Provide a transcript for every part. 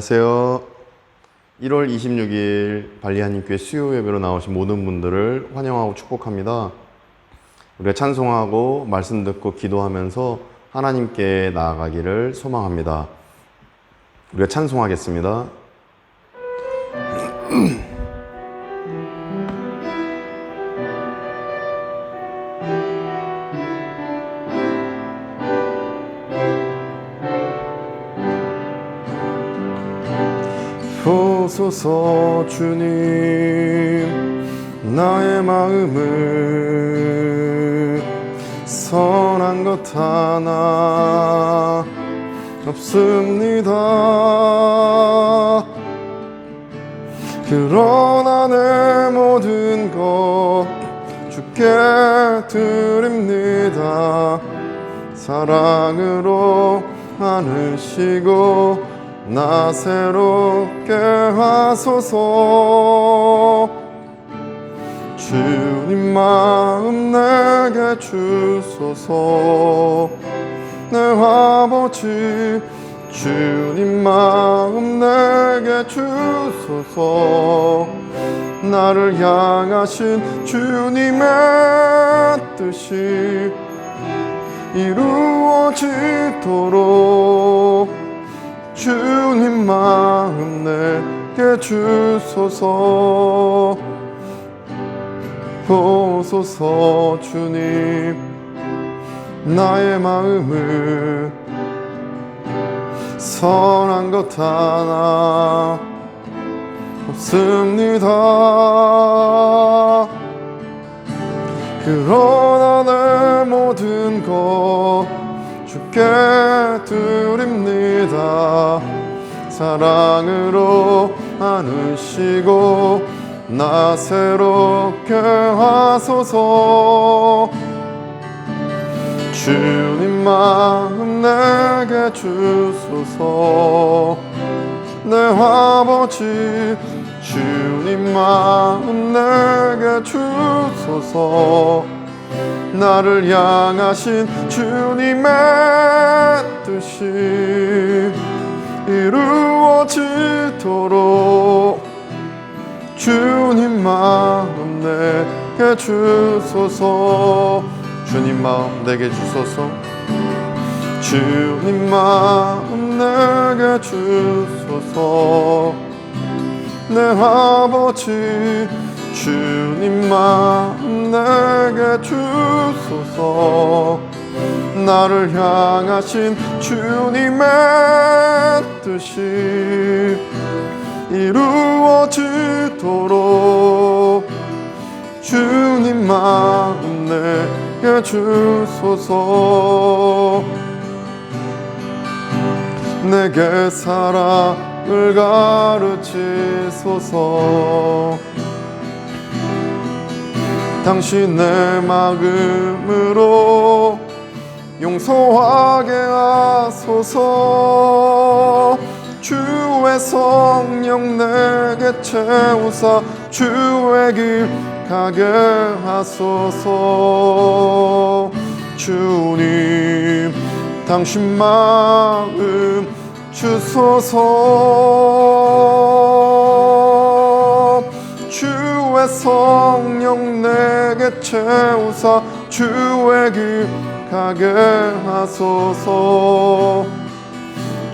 안녕하세요. 1월 26일 발리하님교회 수요 예배로 나오신 모든 분들을 환영하고 축복합니다. 우리가 찬송하고 말씀 듣고 기도하면서 하나님께 나아가기를 소망합니다. 우리가 찬송하겠습니다. 보소서 주님 나의 마음을 선한 것 하나 없습니다. 그러나 내 모든 것 주께 드립니다. 사랑으로 안으시고 나 새롭게 하소서. 주님 마음 내게 주소서. 내 아버지 주님 마음 내게 주소서. 나를 향하신 주님의 뜻이 이루어지도록 주님 마음 내게 주소서. 보소서 주님 나의 마음을 선한 것 하나 없습니다. 그러나 내 모든 것 주께 드립니다. 사랑으로 안으시고 나 새롭게 하소서. 주님 마음 내게 주소서. 내 아버지 주님 마음 내게 주소서. 나를 향하신 주님의 뜻이 이루어지도록 주님 마음 내게 주소서. 주님 마음 내게 주소서. 주님 마음 내게 주소서. 내 아버지 주님 마음 내게 주소서. 나를 향하신 주님의 뜻이 이루어지도록 주님 마음 내게 주소서. 내게 사랑을 가르치소서. 당신의 마음으로 용서하게 하소서. 주의 성령 내게 채우사 주의 길 가게 하소서. 주님 당신 마음 주소서. 주의 성령 내게 채우사 주의 길 가게 하소서.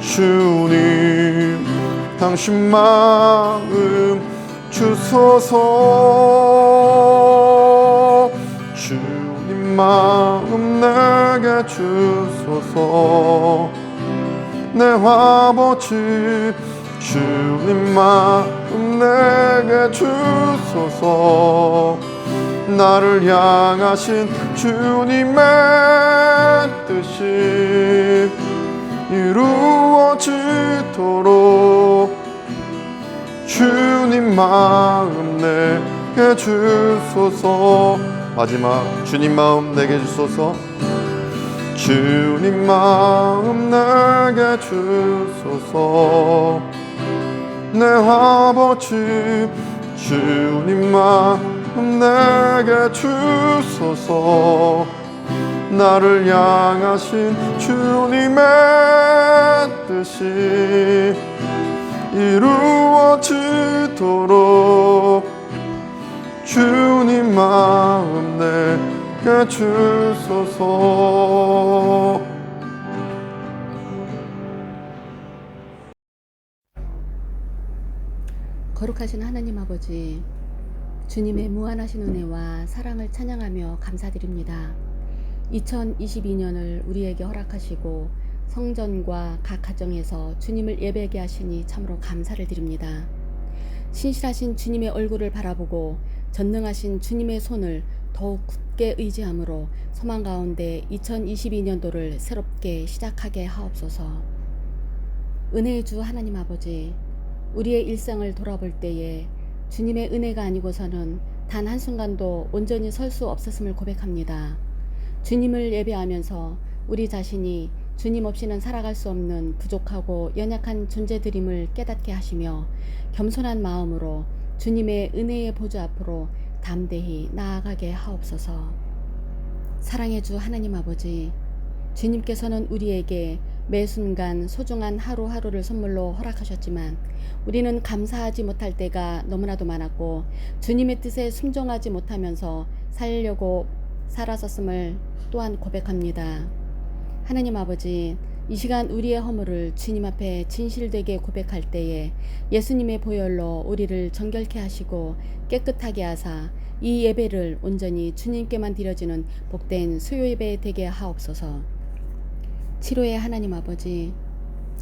주님 당신 마음 주소서. 주님 마음 내게 주소서. 내 아버지 주님 마음 내게 주소서. 나를 향하신 주님의 뜻이 이루어지도록 주님 마음 내게 주소서. 마지막 주님 마음 내게 주소서. 주님 마음 내게 주소서. 내 아버지 주님 마음 내게 주소서. 나를 향하신 주님의 뜻이 이루어지도록 주님 마음 내게 주소서. 거룩하신 하나님 아버지, 주님의 무한하신 은혜와 사랑을 찬양하며 감사드립니다. 2022년을 우리에게 허락하시고 성전과 각 가정에서 주님을 예배하게 하시니 참으로 감사를 드립니다. 신실하신 주님의 얼굴을 바라보고 전능하신 주님의 손을 더욱 굳게 의지함으로 소망 가운데 2022년도를 새롭게 시작하게 하옵소서. 은혜의 주 하나님 아버지, 우리의 일상을 돌아볼 때에 주님의 은혜가 아니고서는 단 한순간도 온전히 설 수 없었음을 고백합니다. 주님을 예배하면서 우리 자신이 주님 없이는 살아갈 수 없는 부족하고 연약한 존재들임을 깨닫게 하시며 겸손한 마음으로 주님의 은혜의 보좌 앞으로 담대히 나아가게 하옵소서. 사랑의 주 하나님 아버지, 주님께서는 우리에게 매 순간 소중한 하루하루를 선물로 허락하셨지만 우리는 감사하지 못할 때가 너무나도 많았고 주님의 뜻에 순종하지 못하면서 살려고 살았었음을 또한 고백합니다. 하나님 아버지, 이 시간 우리의 허물을 주님 앞에 진실되게 고백할 때에 예수님의 보혈로 우리를 정결케 하시고 깨끗하게 하사 이 예배를 온전히 주님께만 드려지는 복된 수요 예배 되게 하옵소서. 치료의 하나님 아버지,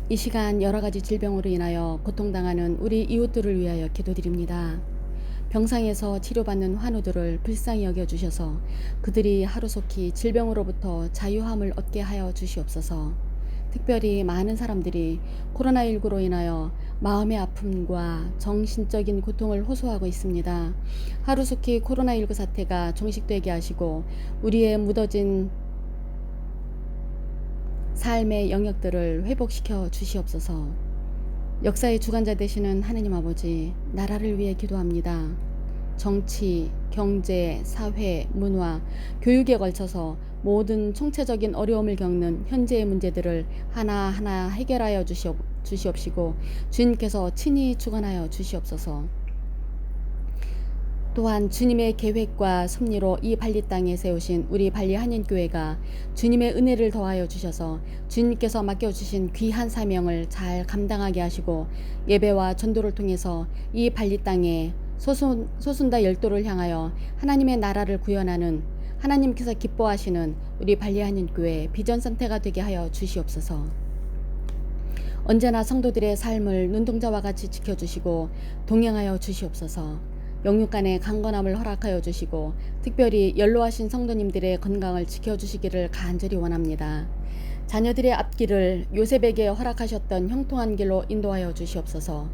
이 시간 여러 가지 질병으로 인하여 고통당하는 우리 이웃들을 위하여 기도드립니다. 병상에서 치료받는 환우들을 불쌍히 여겨주셔서 그들이 하루속히 질병으로부터 자유함을 얻게 하여 주시옵소서. 특별히 많은 사람들이 코로나19로 인하여 마음의 아픔과 정신적인 고통을 호소하고 있습니다. 하루속히 코로나19 사태가 종식되게 하시고 우리의 묻어진 삶의 영역들을 회복시켜 주시옵소서. 역사의 주관자 되시는 하나님 아버지, 나라를 위해 기도합니다. 정치, 경제, 사회, 문화, 교육에 걸쳐서 모든 총체적인 어려움을 겪는 현재의 문제들을 하나하나 해결하여 주시옵시고 주님께서 친히 주관하여 주시옵소서. 또한 주님의 계획과 섭리로 이 발리 땅에 세우신 우리 발리 한인교회가 주님의 은혜를 더하여 주셔서 주님께서 맡겨주신 귀한 사명을 잘 감당하게 하시고 예배와 전도를 통해서 이 발리 땅에 소순다 열도를 향하여 하나님의 나라를 구현하는 하나님께서 기뻐하시는 우리 발리 한인교회 비전센터가 되게 하여 주시옵소서. 언제나 성도들의 삶을 눈동자와 같이 지켜주시고 동행하여 주시옵소서. 영육간의 강건함을 허락하여 주시고 특별히 연로하신 성도님들의 건강을 지켜주시기를 간절히 원합니다. 자녀들의 앞길을 요셉에게 허락하셨던 형통한 길로 인도하여 주시옵소서.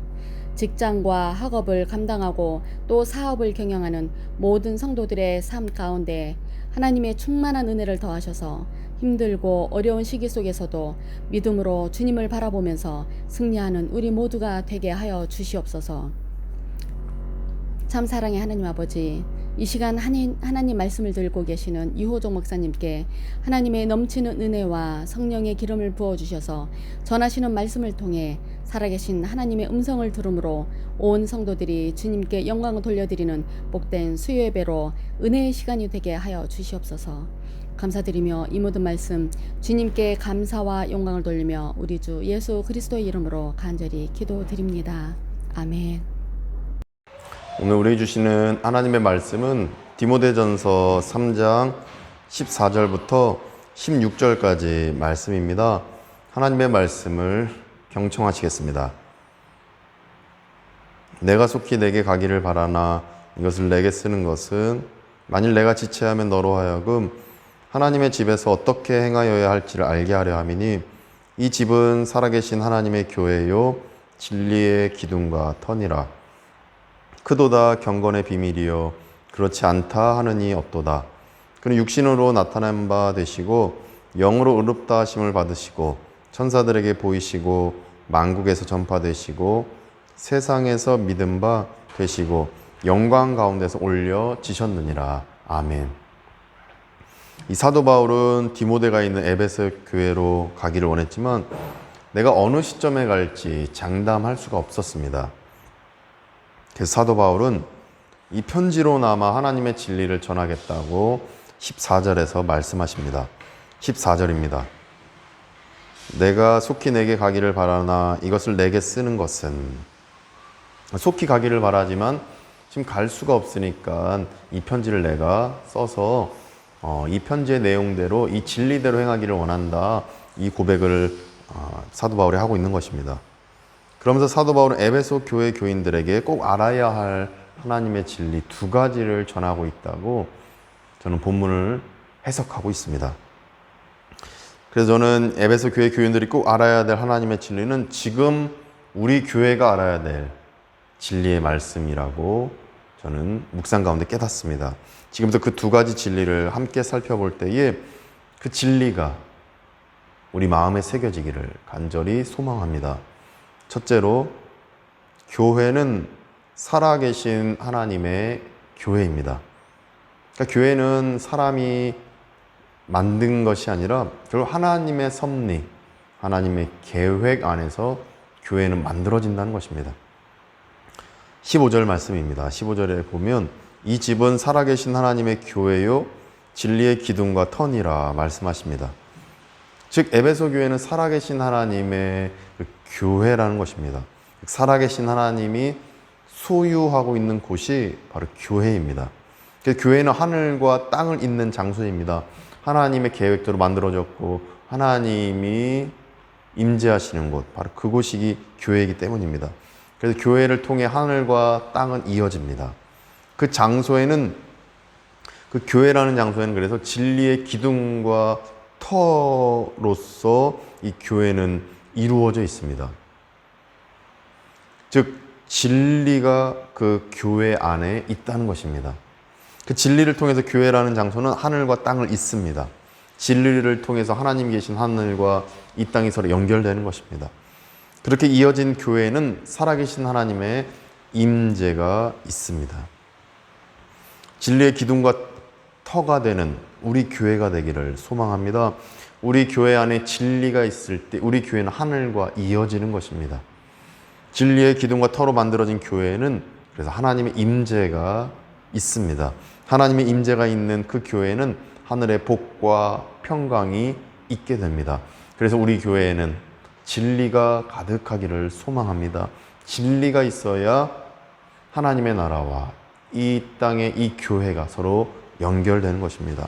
직장과 학업을 감당하고 또 사업을 경영하는 모든 성도들의 삶 가운데 하나님의 충만한 은혜를 더하셔서 힘들고 어려운 시기 속에서도 믿음으로 주님을 바라보면서 승리하는 우리 모두가 되게 하여 주시옵소서. 참 사랑의 하나님 아버지, 이 시간 하나님 말씀을 들고 계시는 유호종 목사님께 하나님의 넘치는 은혜와 성령의 기름을 부어주셔서 전하시는 말씀을 통해 살아계신 하나님의 음성을 들음으로 온 성도들이 주님께 영광을 돌려드리는 복된 수요예배로 은혜의 시간이 되게 하여 주시옵소서. 감사드리며 이 모든 말씀 주님께 감사와 영광을 돌리며 우리 주 예수 그리스도의 이름으로 간절히 기도드립니다. 아멘. 오늘 우리 주시는 하나님의 말씀은 디모데전서 3장 14절부터 16절까지 말씀입니다. 하나님의 말씀을 경청하시겠습니다. 내가 속히 내게 가기를 바라나 이것을 내게 쓰는 것은 만일 내가 지체하면 너로 하여금 하나님의 집에서 어떻게 행하여야 할지를 알게 하려 함이니 이 집은 살아계신 하나님의 교회요 진리의 기둥과 터니라. 크도다 경건의 비밀이요 그렇지 않다 하느니 없도다. 그는 육신으로 나타난 바 되시고 영으로 의롭다 하심을 받으시고 천사들에게 보이시고 만국에서 전파되시고 세상에서 믿음 바 되시고 영광 가운데서 올려지셨느니라. 아멘. 이 사도 바울은 디모데가 있는 에베소 교회로 가기를 원했지만 내가 어느 시점에 갈지 장담할 수가 없었습니다. 그래서 사도 바울은 이 편지로나마 하나님의 진리를 전하겠다고 14절에서 말씀하십니다. 14절입니다. 내가 속히 내게 가기를 바라나 이것을 내게 쓰는 것은, 속히 가기를 바라지만 지금 갈 수가 없으니까 이 편지를 내가 써서 이 편지의 내용대로 이 진리대로 행하기를 원한다. 이 고백을 사도 바울이 하고 있는 것입니다. 그러면서 사도 바울은 에베소 교회 교인들에게 꼭 알아야 할 하나님의 진리 두 가지를 전하고 있다고 저는 본문을 해석하고 있습니다. 그래서 저는 에베소 교회 교인들이 꼭 알아야 될 하나님의 진리는 지금 우리 교회가 알아야 될 진리의 말씀이라고 저는 묵상 가운데 깨닫습니다. 지금부터 그 두 가지 진리를 함께 살펴볼 때에 그 진리가 우리 마음에 새겨지기를 간절히 소망합니다. 첫째로, 교회는 살아계신 하나님의 교회입니다. 그러니까 교회는 사람이 만든 것이 아니라 결국 하나님의 섭리, 하나님의 계획 안에서 교회는 만들어진다는 것입니다. 15절 말씀입니다. 15절에 보면 이 집은 살아계신 하나님의 교회요 진리의 기둥과 터니라 말씀하십니다. 즉 에베소 교회는 살아계신 하나님의 그 교회라는 것입니다. 살아계신 하나님이 소유하고 있는 곳이 바로 교회입니다. 교회는 하늘과 땅을 잇는 장소입니다. 하나님의 계획대로 만들어졌고 하나님이 임재하시는 곳, 바로 그곳이 교회이기 때문입니다. 그래서 교회를 통해 하늘과 땅은 이어집니다. 그 장소에는, 그 교회라는 장소에는 그래서 진리의 기둥과 터로서 이 교회는 이루어져 있습니다. 즉 진리가 그 교회 안에 있다는 것입니다. 그 진리를 통해서 교회라는 장소는 하늘과 땅을 잇습니다. 진리를 통해서 하나님 계신 하늘과 이 땅이 서로 연결되는 것입니다. 그렇게 이어진 교회는 살아계신 하나님의 임재가 있습니다. 진리의 기둥과 터가 되는 우리 교회가 되기를 소망합니다. 우리 교회 안에 진리가 있을 때 우리 교회는 하늘과 이어지는 것입니다. 진리의 기둥과 터로 만들어진 교회는 그래서 하나님의 임재가 있습니다. 하나님의 임재가 있는 그 교회는 하늘의 복과 평강이 있게 됩니다. 그래서 우리 교회에는 진리가 가득하기를 소망합니다. 진리가 있어야 하나님의 나라와 이 땅의 이 교회가 서로 연결되는 것입니다.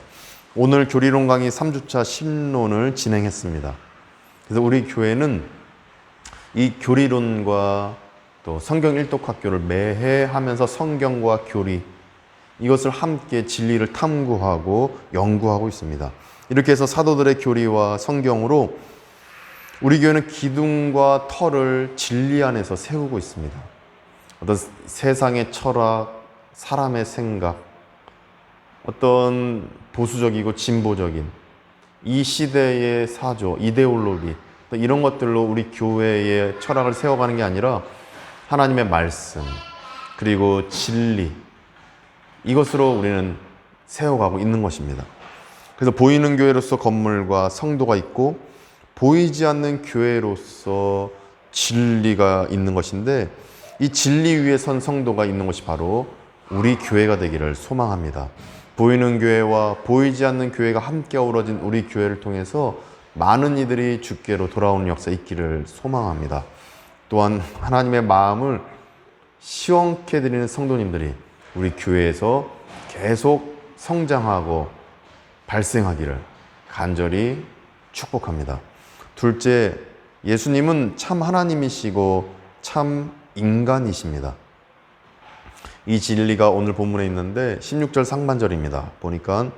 오늘 교리론 강의 3주차 신론을 진행했습니다. 그래서 우리 교회는 이 교리론과 또 성경 일독학교를 매해 하면서 성경과 교리, 이것을 함께 진리를 탐구하고 연구하고 있습니다. 이렇게 해서 사도들의 교리와 성경으로 우리 교회는 기둥과 터를 진리 안에서 세우고 있습니다. 어떤 세상의 철학, 사람의 생각, 어떤 보수적이고 진보적인 이 시대의 사조, 이데올로기, 이런 것들로 우리 교회의 철학을 세워가는 게 아니라 하나님의 말씀, 그리고 진리, 이것으로 우리는 세워가고 있는 것입니다. 그래서 보이는 교회로서 건물과 성도가 있고 보이지 않는 교회로서 진리가 있는 것인데 이 진리 위에 선 성도가 있는 것이 바로 우리 교회가 되기를 소망합니다. 보이는 교회와 보이지 않는 교회가 함께 어우러진 우리 교회를 통해서 많은 이들이 주께로 돌아오는 역사 있기를 소망합니다. 또한 하나님의 마음을 시원케 드리는 성도님들이 우리 교회에서 계속 성장하고 발생하기를 간절히 축복합니다. 둘째, 예수님은 참 하나님이시고 참 인간이십니다. 이 진리가 오늘 본문에 있는데 16절 상반절입니다. 보니까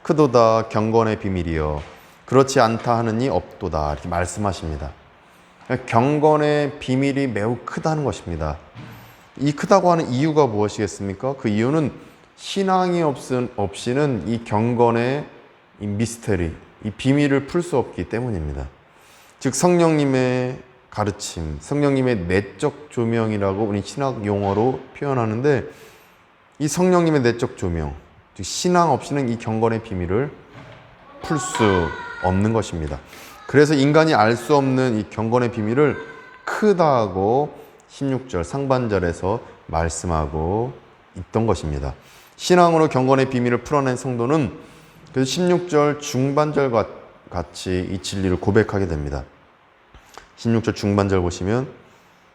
크도다 경건의 비밀이여 그렇지 않다 하느니 없도다 이렇게 말씀하십니다. 경건의 비밀이 매우 크다는 것입니다. 이 크다고 하는 이유가 무엇이겠습니까? 그 이유는 신앙이 없이는 이 경건의 이 미스테리, 이 비밀을 풀 수 없기 때문입니다. 즉 성령님의 가르침, 성령님의 내적 조명이라고 우리 신학 용어로 표현하는데 이 성령님의 내적 조명, 즉 신앙 없이는 이 경건의 비밀을 풀 수 없는 것입니다. 그래서 인간이 알 수 없는 이 경건의 비밀을 크다고 16절 상반절에서 말씀하고 있던 것입니다. 신앙으로 경건의 비밀을 풀어낸 성도는 그래서 16절 중반절과 같이 이 진리를 고백하게 됩니다. 16절 중반절 보시면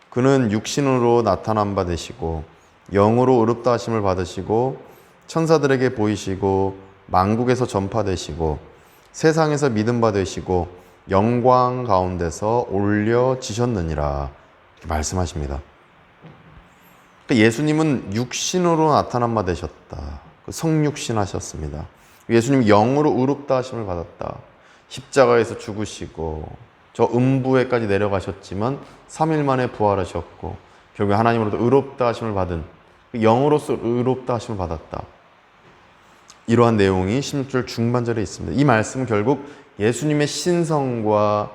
그는 육신으로 나타난 바 되시고 영으로 의롭다 하심을 받으시고 천사들에게 보이시고 만국에서 전파되시고 세상에서 믿음 바 되시고 영광 가운데서 올려지셨느니라 말씀하십니다. 그러니까 예수님은 육신으로 나타난 바 되셨다. 성육신 하셨습니다. 예수님이 영으로 의롭다 하심을 받았다. 십자가에서 죽으시고 저 음부에까지 내려가셨지만 3일 만에 부활하셨고 결국에 하나님으로부터 의롭다 하심을 받은 영으로서 의롭다 하심을 받았다. 이러한 내용이 16절 중반절에 있습니다. 이 말씀은 결국 예수님의 신성과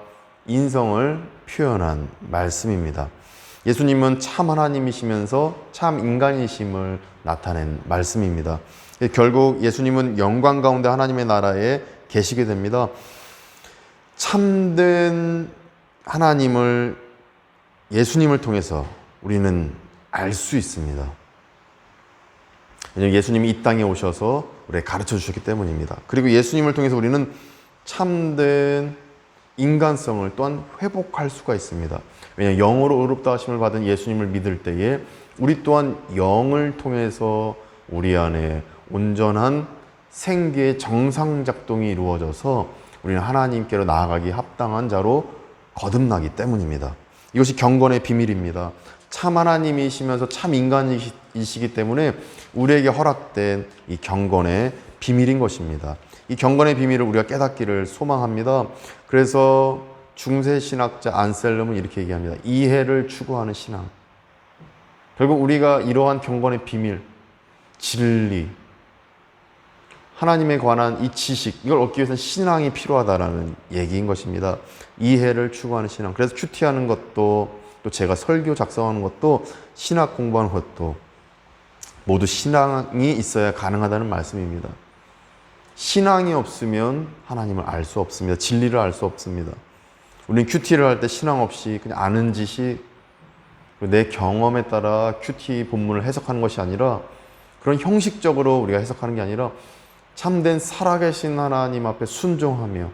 인성을 표현한 말씀입니다. 예수님은 참 하나님이시면서 참 인간이심을 나타낸 말씀입니다. 결국 예수님은 영광 가운데 하나님의 나라에 계시게 됩니다. 참된 하나님을 예수님을 통해서 우리는 알 수 있습니다. 왜냐하면 예수님이 이 땅에 오셔서 우리에게 가르쳐 주셨기 때문입니다. 그리고 예수님을 통해서 우리는 참된 인간성을 또한 회복할 수가 있습니다. 왜냐하면 영으로 의롭다 하심을 받은 예수님을 믿을 때에 우리 또한 영을 통해서 우리 안에 온전한 생계의 정상작동이 이루어져서 우리는 하나님께로 나아가기 합당한 자로 거듭나기 때문입니다. 이것이 경건의 비밀입니다. 참 하나님이시면서 참 인간이시기 때문에 우리에게 허락된 이 경건의 비밀인 것입니다. 이 경건의 비밀을 우리가 깨닫기를 소망합니다. 그래서 중세 신학자 안셀름은 이렇게 얘기합니다. 이해를 추구하는 신앙. 결국 우리가 이러한 경건의 비밀, 진리, 하나님에 관한 이 지식, 이걸 얻기 위해서는 신앙이 필요하다라는 얘기인 것입니다. 이해를 추구하는 신앙. 그래서 큐티하는 것도 또 제가 설교 작성하는 것도 신학 공부하는 것도 모두 신앙이 있어야 가능하다는 말씀입니다. 신앙이 없으면 하나님을 알 수 없습니다. 진리를 알 수 없습니다. 우리는 큐티를 할 때 신앙 없이 그냥 아는 지식, 내 경험에 따라 큐티 본문을 해석하는 것이 아니라 그런 형식적으로 우리가 해석하는 게 아니라 참된 살아계신 하나님 앞에 순종하며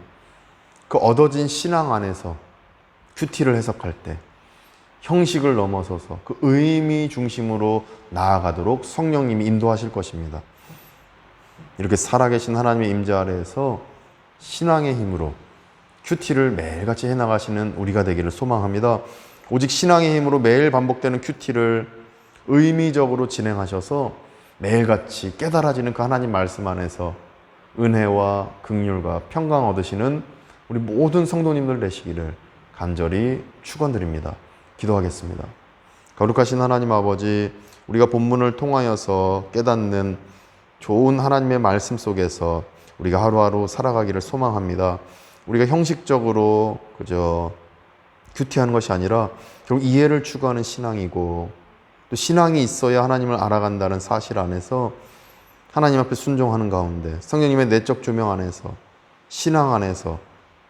그 얻어진 신앙 안에서 큐티를 해석할 때 형식을 넘어서서 그 의미 중심으로 나아가도록 성령님이 인도하실 것입니다. 이렇게 살아계신 하나님의 임재 아래에서 신앙의 힘으로 큐티를 매일같이 해나가시는 우리가 되기를 소망합니다. 오직 신앙의 힘으로 매일 반복되는 큐티를 의미적으로 진행하셔서 매일같이 깨달아지는 그 하나님 말씀 안에서 은혜와 긍휼과 평강 얻으시는 우리 모든 성도님들 되시기를 간절히 축원드립니다. 기도하겠습니다. 거룩하신 하나님 아버지, 우리가 본문을 통하여서 깨닫는 좋은 하나님의 말씀 속에서 우리가 하루하루 살아가기를 소망합니다. 우리가 형식적으로 그저 큐티하는 것이 아니라 결국 이해를 추구하는 신앙이고 또 신앙이 있어야 하나님을 알아간다는 사실 안에서 하나님 앞에 순종하는 가운데 성령님의 내적 조명 안에서 신앙 안에서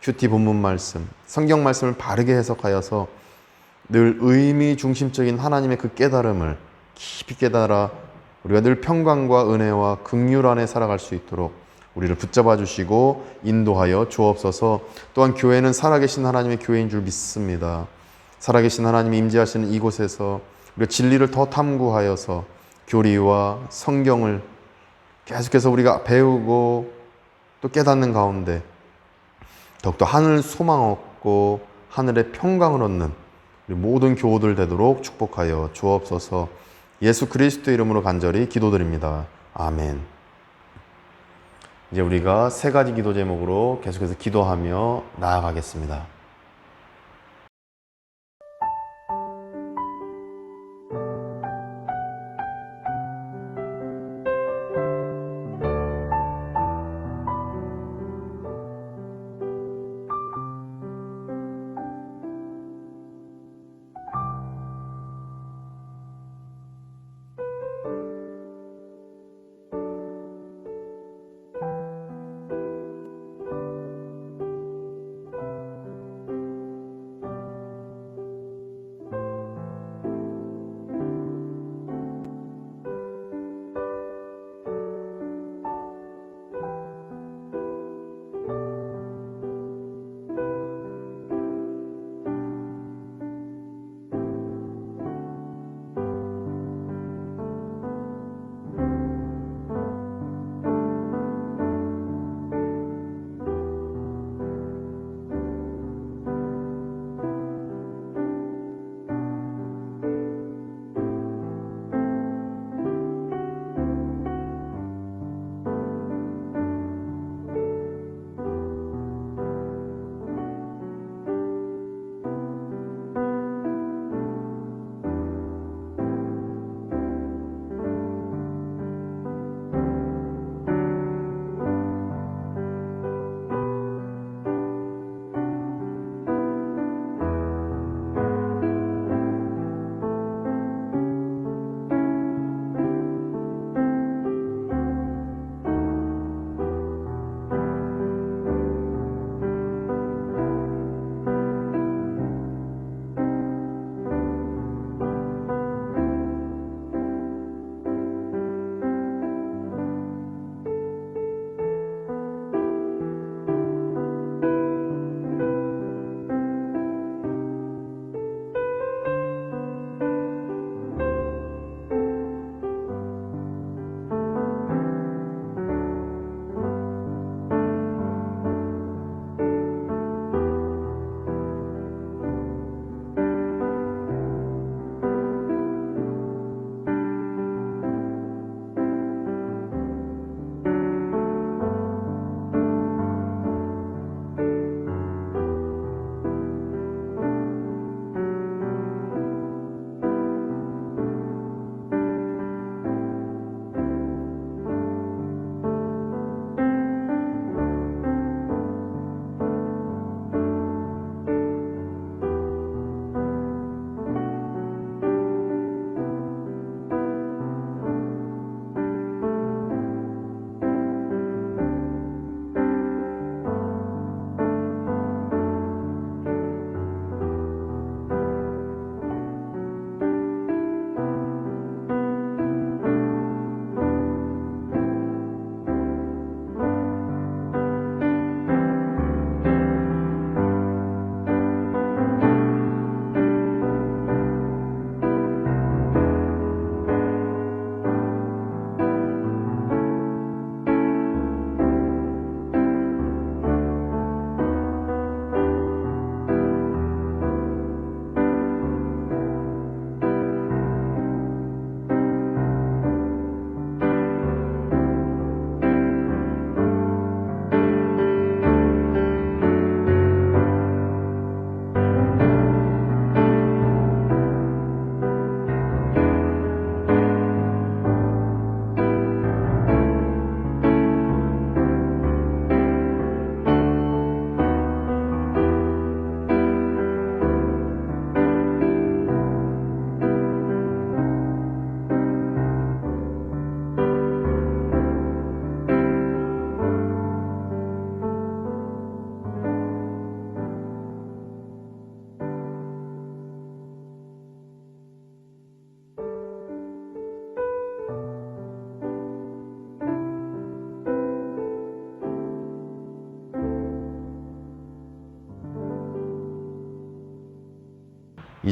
큐티 본문 말씀, 성경 말씀을 바르게 해석하여서 늘 의미 중심적인 하나님의 그 깨달음을 깊이 깨달아 우리가 늘 평강과 은혜와 긍휼 안에 살아갈 수 있도록 우리를 붙잡아 주시고 인도하여 주옵소서. 또한 교회는 살아계신 하나님의 교회인 줄 믿습니다. 살아계신 하나님이 임재하시는 이곳에서 우리가 진리를 더 탐구하여서 교리와 성경을 계속해서 우리가 배우고 또 깨닫는 가운데 더욱더 하늘 소망 얻고 하늘의 평강을 얻는 우리 모든 교우들 되도록 축복하여 주옵소서. 예수 그리스도 이름으로 간절히 기도드립니다. 아멘. 이제 우리가 세 가지 기도 제목으로 계속해서 기도하며 나아가겠습니다.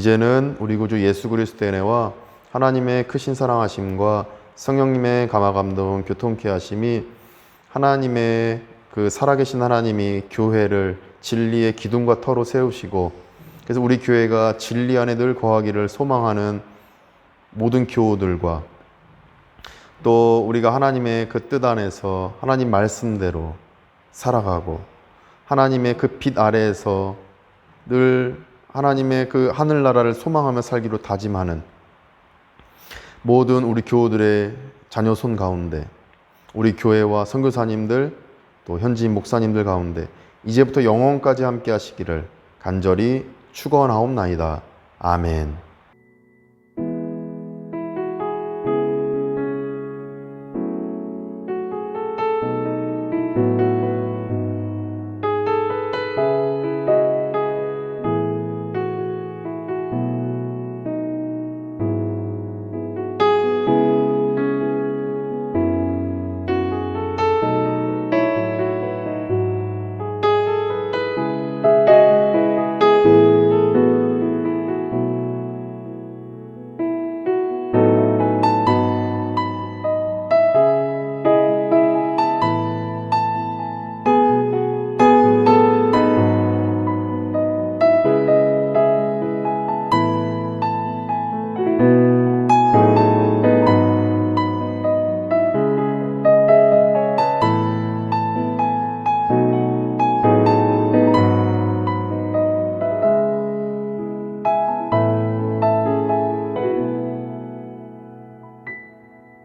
이제는 우리 구주 예수 그리스도의 은혜와 하나님의 크신 사랑하심과 성령님의 감화감동 교통케 하심이 하나님의 그 살아계신 하나님이 교회를 진리의 기둥과 터로 세우시고 그래서 우리 교회가 진리 안에 늘 거하기를 소망하는 모든 교우들과 또 우리가 하나님의 그 뜻 안에서 하나님 말씀대로 살아가고 하나님의 그 빛 아래에서 늘 하나님의 그 하늘나라를 소망하며 살기로 다짐하는 모든 우리 교우들의 자녀 손 가운데 우리 교회와 선교사님들 또 현지인 목사님들 가운데 이제부터 영원까지 함께 하시기를 간절히 축원하옵나이다. 아멘.